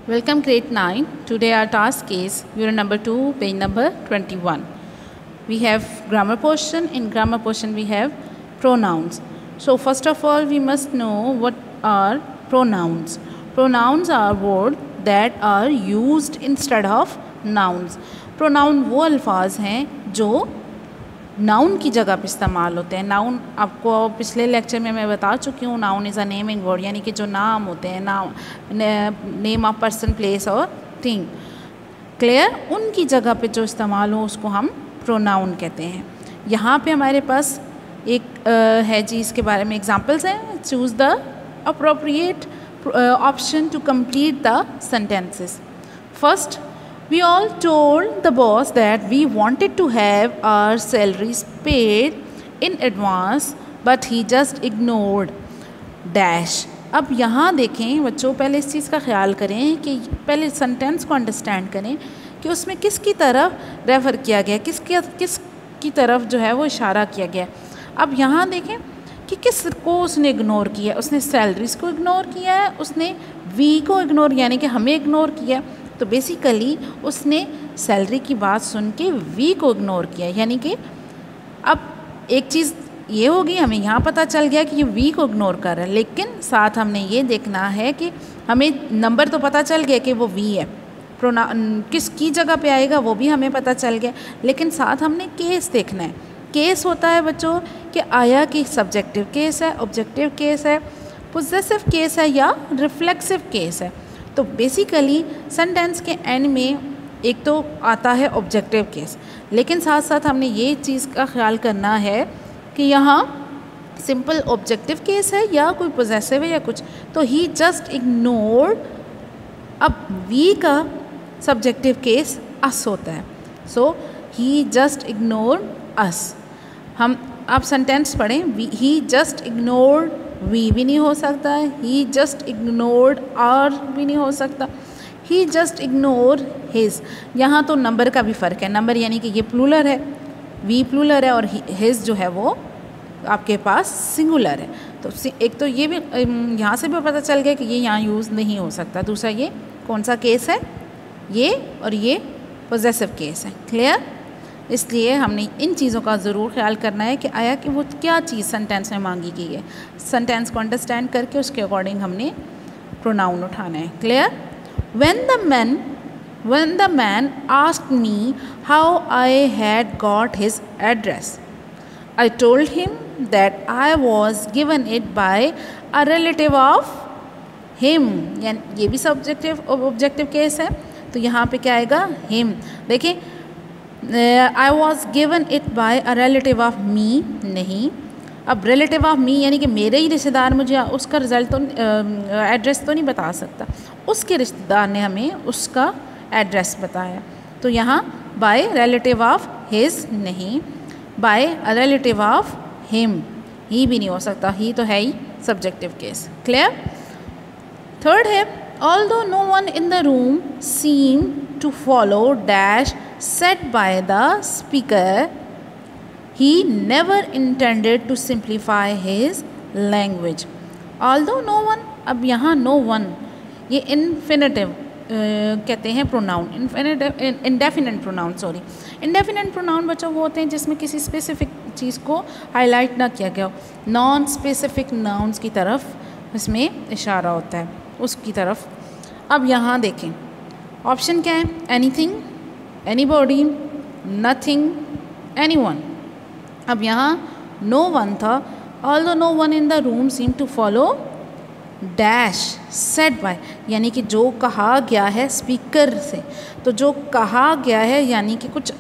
Welcome grade 9. Today our task is unit number 2, page number 21. We have grammar portion. In grammar portion we have pronouns. So first of all we must know what are pronouns. Pronouns are words that are used instead of nouns. Pronoun वो अल्फाज हैं जो noun की जगह पे इस्तेमाल होते हैं. नाउन आपको पिछले लेक्चर में मैं बता चुकी हूँ. Noun is a naming word, यानी कि जो नाम होते हैं, नेम ऑफ पर्सन, प्लेस और थिंग. क्लियर? उनकी जगह पे जो इस्तेमाल हो उसको हम प्रोनाउन कहते हैं. यहाँ पे हमारे पास एक है जी, इसके बारे में एग्जांपल्स हैं. Choose the appropriate option to complete the sentences. First, we all told the boss that we wanted to have our salaries paid in advance, but he just ignored dash. अब यहाँ देखें बच्चों, पहले इस चीज़ का ख्याल करें कि पहले सेंटेंस को अंडरस्टैंड करें कि उसमें किसकी तरफ रेफ़र किया गया, किसकी तरफ जो है वो इशारा किया गया. अब यहाँ देखें कि किस को उसने इग्नोर किया. उसने सैलरीज़ को इग्नोर किया है, उसने वी को इग्नोर यानी कि हमें इग्नोर किया. तो बेसिकली उसने सैलरी की बात सुन के वी को इग्नोर किया. यानी कि अब एक चीज़ ये होगी, हमें यहाँ पता चल गया कि ये वी को इग्नोर कर रहा है, लेकिन साथ हमने ये देखना है कि हमें नंबर तो पता चल गया कि वो वी है. किसकी जगह पे आएगा वो भी हमें पता चल गया, लेकिन साथ हमने केस देखना है. केस होता है बच्चों कि आया कि सब्जेक्टिव केस है, ऑब्जेक्टिव केस है, पोजेसिव केस है या रिफ्लेक्सिव केस है. तो बेसिकली सेंटेंस के एंड में एक तो आता है ऑब्जेक्टिव केस, लेकिन साथ साथ हमने ये चीज़ का ख्याल करना है कि यहाँ सिंपल ऑब्जेक्टिव केस है या कोई पोजेसिव है या कुछ. तो ही जस्ट इग्नोर्ड. अब वी का सब्जेक्टिव केस अस होता है. सो ही जस्ट इग्नोर्ड अस. हम आप सेंटेंस पढ़ें. ही जस्ट इग्नोर्ड वी भी नहीं हो सकता है. ही जस्ट इग्नोर्ड आर भी नहीं हो सकता. ही जस्ट इग्नोर हिज. यहाँ तो नंबर का भी फ़र्क है. नंबर यानी कि ये प्लूरल है, वी प्लूरल है, और हिज जो है वो आपके पास सिंगुलर है. तो एक तो ये भी यहाँ से भी पता चल गया कि ये यहाँ यूज़ नहीं हो सकता. दूसरा, ये कौन सा केस है, ये और ये पोजेसिव केस है. क्लियर? इसलिए हमने इन चीज़ों का ज़रूर ख्याल करना है कि आया कि वो क्या चीज़ सेंटेंस में मांगी गई है. सेंटेंस को अंडरस्टैंड करके उसके अकॉर्डिंग हमने प्रोनाउन उठाना है. Clear? when the man asked me how I had got his address, I told him that I was given it by a relative of him. यानी ये भी सब्जेक्टिव ऑब्जेक्टिव केस है. तो यहाँ पे क्या आएगा? हिम. देखिए, I was given it by a relative of me नहीं. अब रिलेटिव ऑफ मी यानी कि मेरे ही रिश्तेदार मुझे उसका रिज़ल्ट तो एड्रेस तो नहीं बता सकता. उसके रिश्तेदार ने हमें उसका एड्रेस बताया. तो यहाँ बाय रिलेटिव ऑफ हिज नहीं, by a relative of him. He भी नहीं हो सकता, ही तो है he subjective case. Clear? Third है, although no one in the room seemed to follow dash said by the speaker, he never intended to simplify his language. Although no one, अब यहाँ no one ये infinitive कहते हैं pronoun. Indefinite pronoun, sorry. Indefinite pronoun बच्चों वो होते हैं जिसमें किसी स्पेसिफिक चीज़ को हाईलाइट ना किया गया हो. नॉन स्पेसिफिक नाउन्स की तरफ इसमें इशारा होता है, उसकी तरफ. अब यहाँ देखें ऑप्शन क्या है. Anything, anybody, nothing, anyone. अब यहाँ नो वन था. Although no one in the room seem to follow dash said by, यानी कि जो कहा गया है स्पीकर से. तो जो कहा गया है यानी कि कुछ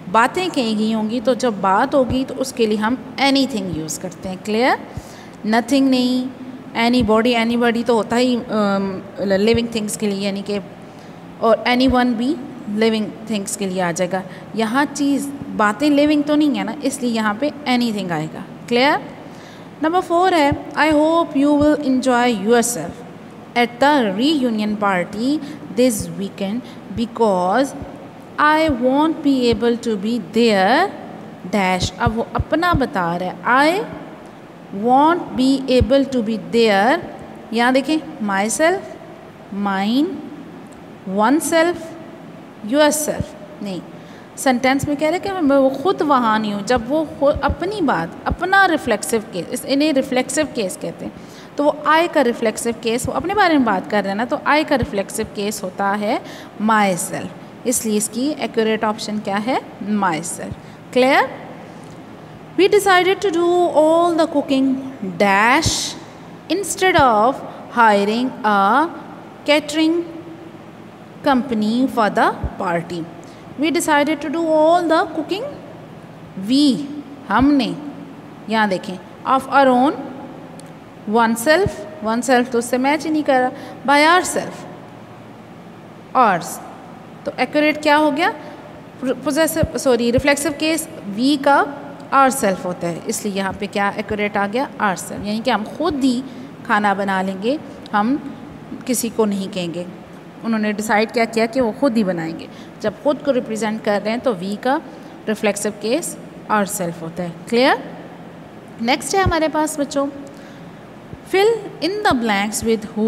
बातें कही गई होंगी, तो जब बात होगी तो उसके लिए हम एनीथिंग यूज़ करते हैं. क्लियर? नथिंग नहीं, एनीबॉडी तो होता ही लिविंग थिंग्स के लिए, यानी कि, और एनीवन भी लिविंग थिंग्स के लिए आ जाएगा. यहाँ चीज़ बातें लिविंग तो नहीं है ना, इसलिए यहाँ पे एनीथिंग आएगा. क्लियर? नंबर 4 है, I hope you will enjoy yourself at the reunion party this weekend because I won't be able to be there dash. अब वो अपना बता रहा है. आई won't be able to be there. यहाँ देखें, my self, mine, one self, your self नहीं। Sentence में कह रहे कि मैं वो खुद वहाँ नहीं हूँ, जब वो अपनी बात, अपना रिफ्लेक्सिव केस, इन्हें रिफ्लेक्सिव केस कहते हैं। तो वो आई का रिफ्लेक्सिव केस, वो अपने बारे में बात कर रहे हैं ना, तो आई का रिफ्लेक्सिव केस होता है माई सेल्फ, इसलिए इसकी एक्यूरेट ऑप्शन क्या है, myself. Clear? We decided to do all the cooking dash instead of hiring a catering company for the party. We decided to do all the cooking. We, हमने, यहाँ देखें, of our own, oneself, oneself तो उससे match ही नहीं कर रहा, by ourself, ours, तो accurate क्या हो गया, possessive, sorry, reflexive case we का ourself होता है, इसलिए यहाँ पे क्या accurate आ गया, ourself, यानी कि हम खुद ही खाना बना लेंगे, हम किसी को नहीं कहेंगे। उन्होंने डिसाइड क्या किया कि वो खुद ही बनाएंगे। जब खुद को रिप्रेजेंट कर रहे हैं तो वी का रिफ्लेक्सिव केस और सेल्फ होता है। क्लियर? नेक्स्ट है हमारे पास बच्चों, fill in the blanks with who,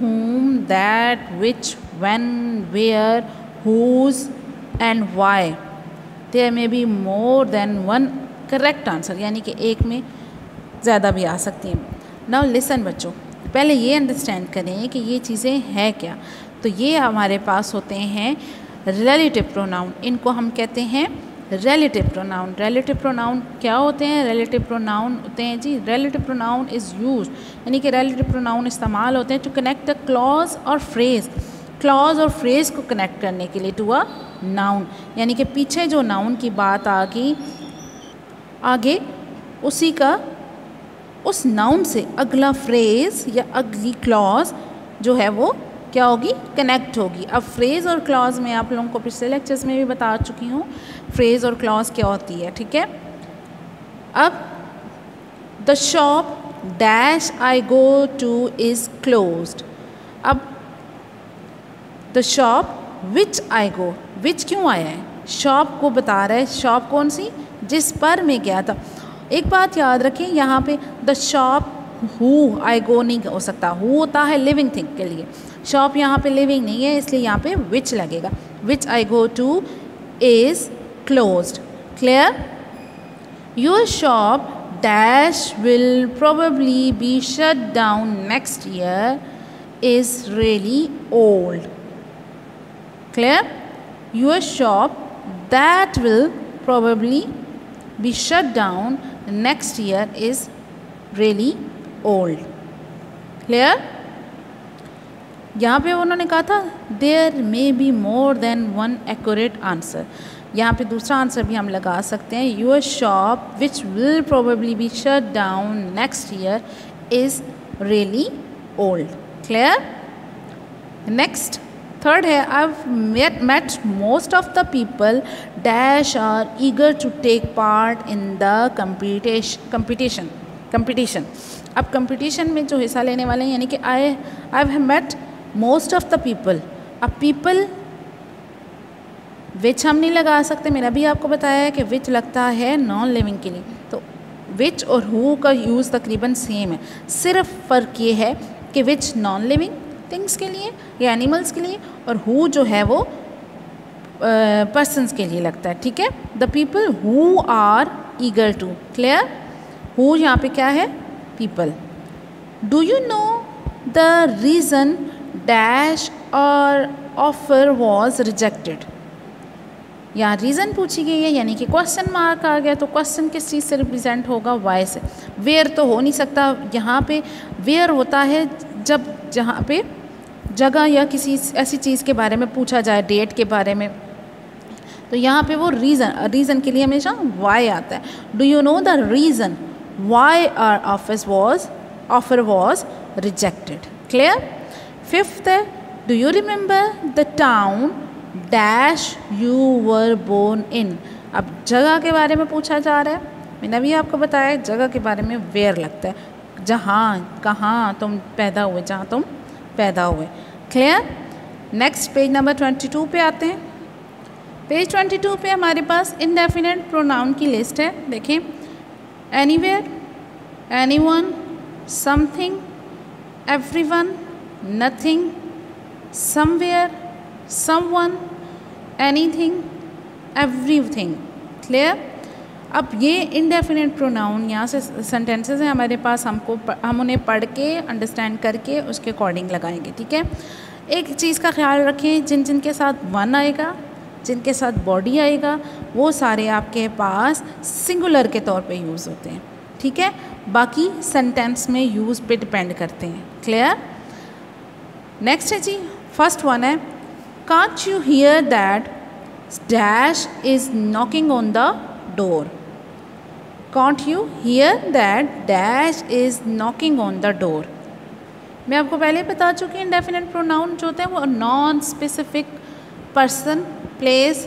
whom, that, which, when, where, whose and why. There may be more than one correct answer, यानी कि एक में ज़्यादा भी आ सकती हैं। नाउ लिसन बच्चों, पहले ये अंडरस्टैंड करें कि ये चीज़ें हैं क्या। तो ये हमारे पास होते हैं रिलेटिव प्रोनाउन, इनको हम कहते हैं रिलेटिव प्रोनाउन। रिलेटिव प्रोनाउन क्या होते हैं? रिलेटिव प्रोनाउन होते हैं जी, रिलेटिव प्रोनाउन इज़ यूज्ड, यानी कि रिलेटिव प्रोनाउन इस्तेमाल होते हैं टू कनेक्ट द क्लॉज और फ्रेज, क्लॉज और फ्रेज को कनेक्ट करने के लिए टू अ नाउन, यानी कि पीछे जो नाउन की बात आ गई आगे उसी का, उस नाउन से अगला फ्रेज या अगली क्लॉज जो है वो क्या होगी, कनेक्ट होगी। अब फ्रेज और क्लॉज में आप लोगों को पिछले लेक्चर्स में भी बता चुकी हूँ फ्रेज और क्लॉज क्या होती है, ठीक है। अब the shop dash I go to is closed. अब द शॉप विच आई गो, विच क्यों आया है, शॉप को बता रहा है, शॉप कौन सी, जिस पर मैं गया था। एक बात याद रखें यहाँ पे, द शॉप हु आई गो नहीं हो सकता, हु होता है लिविंग थिंग के लिए, शॉप यहाँ पे लिविंग नहीं है, इसलिए यहाँ पे विच लगेगा। Which I go to is closed. Clear? Your shop dash will probably be shut down next year is really old. Clear? Your shop that will probably be shut down next year is really old. Clear? यहाँ पे उन्होंने कहा था there may be more than one accurate answer. यहाँ पे दूसरा answer भी हम लगा सकते हैं, your shop which will probably be shut down next year is really old. Clear? Next. Third है, I've met most of the people dash are eager to take part in the competition. अब competition में जो हिस्सा लेने वाले हैं, यानी कि I've met most of the people. अब people which हम नहीं लगा सकते, मैंने अभी आपको बताया है कि which लगता है नॉन लिविंग के लिए, तो which और who का यूज़ तकरीबन सेम है, सिर्फ फ़र्क ये है कि which नॉन लिविंग थिंग्स के लिए या एनिमल्स के लिए और हु जो है वो पर्सन्स के लिए लगता है, ठीक है। The people who are eager to. Clear? Who यहाँ पे क्या है, people. Do you know the reason dash our offer was rejected. यहाँ रीज़न पूछी गई है, यानी कि क्वेश्चन मार्क आ गया, तो क्वेश्चन किस चीज़ से रिप्रेजेंट होगा, वाई से। वेयर तो हो नहीं सकता, यहाँ पे वेयर होता है जब जहाँ पे जगह या किसी ऐसी चीज़ के बारे में पूछा जाए, डेट के बारे में, तो यहाँ पे वो रीज़न के लिए हमेशा वाई आता है। Do you know the reason why our offer was rejected. Clear? Fifth है, do you remember the town dash you were born in. अब जगह के बारे में पूछा जा रहा है, मैंने अभी आपको बताया जगह के बारे में वेयर लगता है, जहाँ कहाँ तुम पैदा हुए, जहाँ तुम पैदा हुए। क्लियर? नेक्स्ट पेज नंबर 22 पे आते हैं। पेज 22 पे हमारे पास इंडेफिनिट प्रोनाउन की लिस्ट है। देखें, anywhere, anyone, something, everyone, nothing, somewhere, someone, anything, everything. Clear? अब ये इंडेफिनिट प्रोनाउन यहाँ से सेंटेंसेस हैं हमारे पास, हम उन्हें पढ़ के अंडरस्टैंड करके उसके अकॉर्डिंग लगाएंगे, ठीक है? एक चीज़ का ख्याल रखें, जिनके साथ वन आएगा, जिनके साथ बॉडी आएगा, वो सारे आपके पास सिंगुलर के तौर पे यूज़ होते हैं, ठीक है? बाकी सेंटेंस में यूज़ पे डिपेंड करते हैं। क्लियर? नेक्स्ट है जी, फर्स्ट वन है, can't you here that dash is knocking on the door. Can't you here that dash is knocking on the door. मैं आपको पहले बता चुकी हूँ, इंडेफिनिट प्रोनाउन जो होते हैं वो non specific person, place,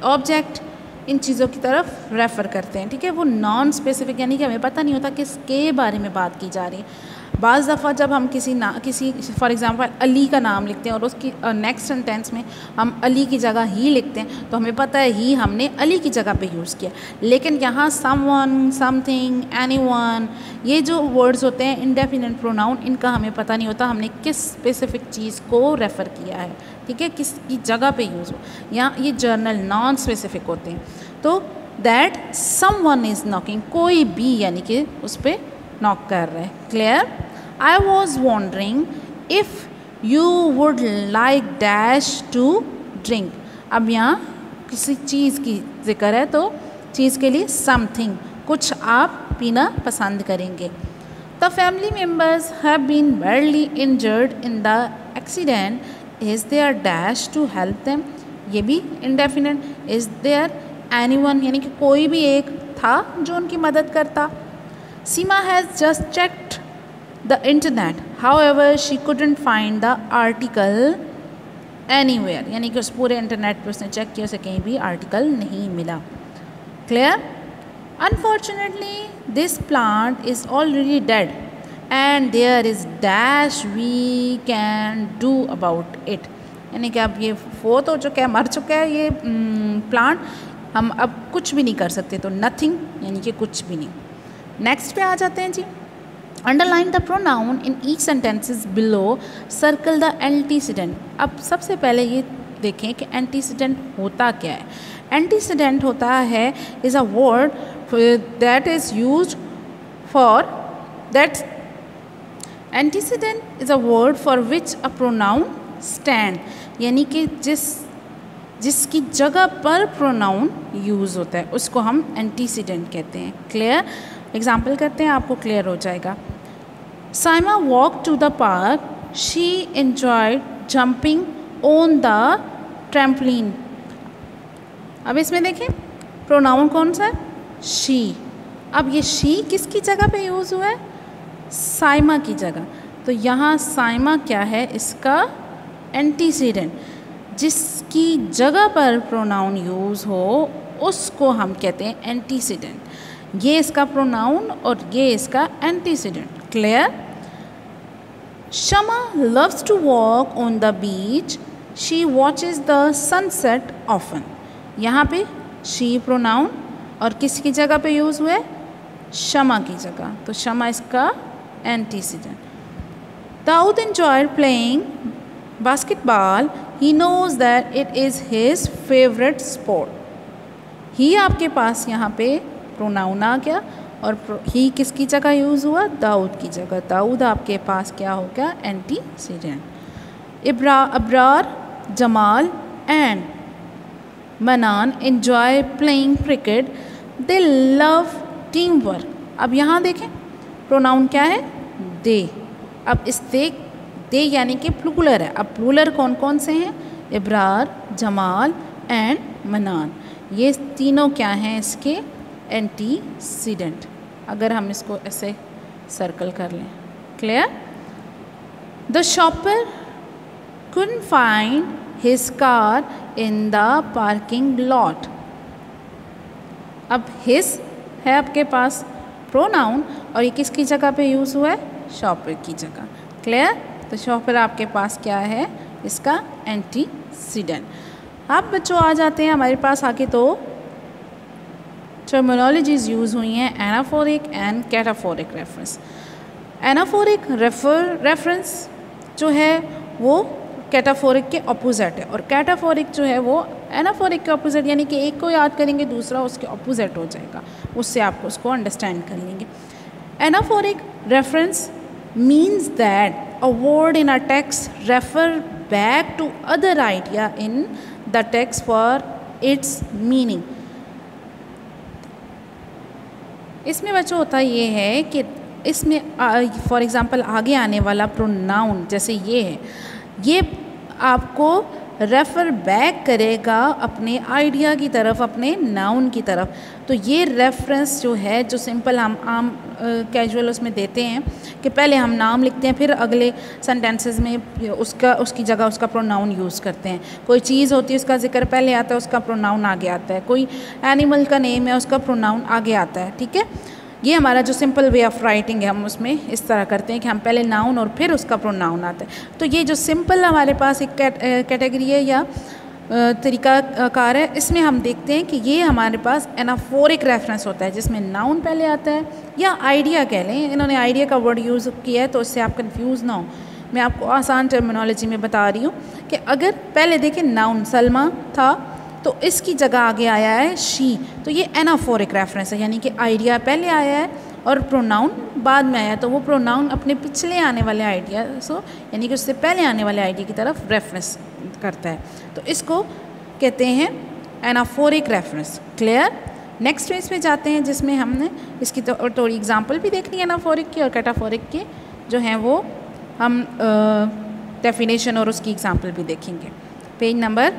object, इन चीज़ों की तरफ रेफ़र करते हैं, ठीक है? वो नॉन स्पेसिफिक यानी कि हमें पता नहीं होता किसके बारे में बात की जा रही है। बाज़ दफ़ा जब हम किसी फॉर एग्ज़ाम्पल अली का नाम लिखते हैं और उसकी नेक्स्ट सेंटेंस में हम अली की जगह ही लिखते हैं, तो हमें पता है ही हमने अली की जगह पे यूज़ किया। लेकिन यहाँ समवन, समथिंग, एनीवन, ये जो वर्ड्स होते हैं इंडेफिनिट प्रोनाउन, इनका हमें पता नहीं होता हमने किस स्पेसिफिक चीज़ को रेफ़र किया है, ठीक है? किसकी जगह पे यूज़ हो। यहाँ ये जर्नल नॉन स्पेसिफिक होते हैं। तो दैट समवन इज़ नॉकिंग, कोई भी यानी कि उस पर नॉक कर रहा है। Clear? I was wondering if you would like dash to drink। अब यहाँ किसी चीज़ की जिक्र है तो चीज़ के लिए something, कुछ आप पीना पसंद करेंगे। The family members have been badly injured in the accident. Is there dash to help them? ये भी indefinite। Is there anyone यानी कि कोई भी एक था जो उनकी मदद करता। Seema has just checked the internet, however she couldn't find the article anywhere। यानी कि उस पूरे इंटरनेट पे उसने चेक किया, उसे कहीं भी आर्टिकल नहीं मिला। Clear? Unfortunately this plant is already dead and there is dash we can do about it। यानी कि अब ये फोत हो चुका है, मर चुका है ये प्लांट, हम अब कुछ भी नहीं कर सकते, तो नथिंग यानी कि कुछ भी नहीं। नेक्स्ट पे आ जाते हैं जी, underline the pronoun in each sentences below, circle the antecedent. अब सबसे पहले ये देखें कि एंटीसीडेंट होता क्या है। एंटीसीडेंट होता है is a word that is used for that antecedent is a word for which a pronoun stand, यानी कि जिसकी जगह पर प्रोनाउन यूज़ होता है उसको हम एंटीसीडेंट कहते हैं। क्लियर? एग्जाम्पल करते हैं, आपको क्लियर हो जाएगा। Saima walked to the park. She enjoyed jumping on the trampoline। अब इसमें देखें प्रोनाउन कौन सा है? she। अब ये she किसकी जगह पे यूज़ हुआ है? साइमा की जगह। तो यहाँ साइमा क्या है? इसका एंटीसीडेंट। जिसकी जगह पर प्रोनाउन यूज़ हो उसको हम कहते हैं एंटीसीडेंट। ये इसका प्रोनाउन और ये इसका antecedent. Clear? Shama loves to walk on the beach. She watches the sunset often। यहाँ पे she प्रोनाउन और किसकी जगह पे यूज़ हुआ है? शमा की जगह, तो शमा इसका antecedent. Daud enjoyed playing basketball. He knows that it is his favorite sport। ही आपके पास यहाँ पे प्रोनाउन आ गया और ही किसकी जगह यूज़ हुआ? दाऊद की जगह। दाऊद आपके पास क्या हो गया? एंटीसीडेंट। अब्रार, जमाल एंड मनान एंजॉय प्लेइंग क्रिकेट। दे लव टीम वर्क। अब यहाँ देखें प्रोनाउन क्या है? दे। अब इस दे यानी कि प्लूरल है। अब प्लूरल कौन कौन से हैं? इब्रार, जमाल एंड मनान। ये तीनों क्या हैं? इसके एंटीसीडेंट। अगर हम इसको ऐसे सर्कल कर लें। Clear? The shopper couldn't find his car in the parking lot। अब his है आपके पास प्रोनाउन और ये किसकी जगह पे यूज़ हुआ है? शॉपर की जगह। क्लियर? तो शॉपर आपके पास क्या है? इसका एंटीसीडेंट। अब बच्चों आ जाते हैं हमारे पास आके, तो टर्मिनोलॉजीज़ यूज़ हुई हैं anaphoric and cataphoric reference. Anaphoric reference जो है वो कैटाफोरिक के ऑपोजिट है, और कैटाफोरिक जो है वो एनाफोरिक के ऑपोजिट, यानी कि एक को याद करेंगे दूसरा उसके ऑपोजिट हो जाएगा, उससे आपको उसको अंडरस्टैंड कर लेंगे। Anaphoric reference means that a word in a text refer back to other idea in the text for its meaning। इसमें बच्चों होता ये है कि इसमें फॉर एग्ज़ाम्पल आगे आने वाला प्रोनाउन जैसे ये है, ये आपको रेफ़र बैक करेगा अपने आइडिया की तरफ, अपने नाउन की तरफ। तो ये रेफरेंस जो है, जो सिंपल हम आम कैजुअल उसमें देते हैं कि पहले हम नाम लिखते हैं, फिर अगले सेंटेंसेस में उसकी जगह उसका प्रोनाउन यूज़ करते हैं। कोई चीज़ होती है उसका जिक्र पहले आता है, उसका प्रोनाउन आगे आता है। कोई एनिमल का नेम है, उसका प्रोनाउन आगे आता है। ठीक है, ये हमारा जो सिंपल वे ऑफ राइटिंग है, हम उसमें इस तरह करते हैं कि हम पहले नाउन और फिर उसका प्रोनाउन आता है। तो ये जो सिंपल हमारे पास एक कैटेगरी है या तरीका कार है, इसमें हम देखते हैं कि ये हमारे पास एनाफोरिक रेफरेंस होता है, जिसमें नाउन पहले आता है, या आइडिया कह लें। इन्होंने आइडिया का वर्ड यूज़ किया है तो इससे आप कंफ्यूज ना हो, मैं आपको आसान टर्मिनोलॉजी में बता रही हूँ कि अगर पहले देखें नाउन सलमा था तो इसकी जगह आगे आया है शी, तो ये एनाफोरिक रेफरेंस है, यानी कि आइडिया पहले आया है और प्रोनाउन बाद में आया, तो वो प्रोनाउन अपने पिछले आने वाले आइडिया यानी कि उससे पहले आने वाले आइडिया की तरफ रेफरेंस करता है। तो इसको कहते हैं anaphoric reference. Clear? Next page पे जाते हैं, जिसमें हमने इसकी थोड़ी एग्जांपल भी देखनी है एनाफोरिक की और कैटाफोरिक की, जो हैं वो हम डेफिनेशन और उसकी एग्जांपल भी देखेंगे। Page number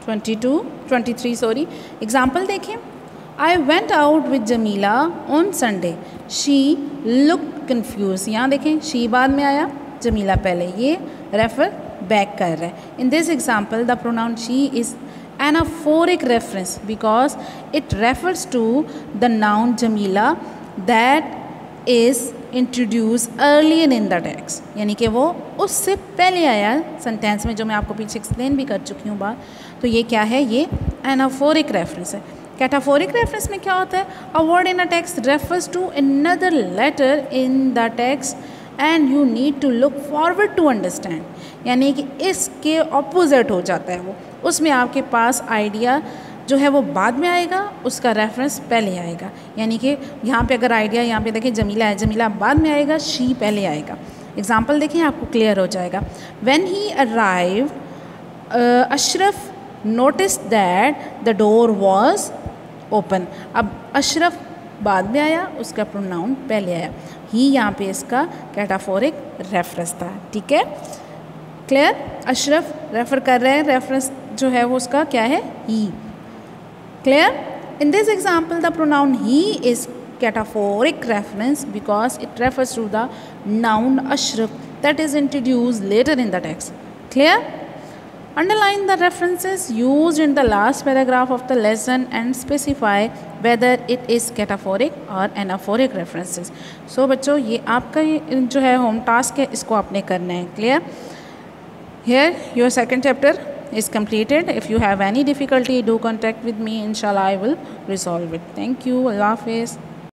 23 sorry. एग्जाम्पल देखें। I went out with Jamila on Sunday, she look confuse. यहाँ देखें शी बाद में आया, जमीला पहले, ये रेफर बैक कर रहा है। In this example the pronoun she is anaphoric reference because it refers to the noun Jamila that is introduce earlier in the text, यानी कि वो उससे पहले आया सेंटेंस में, जो मैं आपको पीछे एक्सप्लेन भी कर चुकी हूँ बात। तो ये क्या है? ये एनाफोरिक रेफरेंस है। कैटाफोरिक रेफरेंस में क्या होता है? A word in a text refers to another later in the text and you need to look forward to understand, यानी कि इसके ऑपोजिट हो जाता है वो, उसमें आपके पास आइडिया जो है वो बाद में आएगा, उसका रेफरेंस पहले आएगा। यानी कि यहाँ पे अगर आइडिया यहाँ पे देखें जमीला है, जमीला बाद में आएगा, शी पहले आएगा। एग्जाम्पल देखें, आपको क्लियर हो जाएगा। When he arrived Ashraf notice that the door was open. अब अशरफ बाद में आया, उसका प्रोनाउन पहले आया। ही यहाँ पे इसका कैटाफोरिक रेफरेंस था। ठीक है, क्लियर? अशरफ रेफर कर रहे हैं, रेफरेंस जो है वो उसका क्या है? ही। Clear? In this example, the pronoun he is cataphoric reference because it refers to the noun ashraf that is introduced later in the text. Clear? Underline the references used in the last paragraph of the lesson and specify whether it is cataphoric or anaphoric references. So बच्चों, ये आपका जो है home task है, इसको आपने करना है। Clear? Here your second chapter is completed. If you have any difficulty, do contact with me. Inshallah, I will resolve it. Thank you. Allah Hafiz.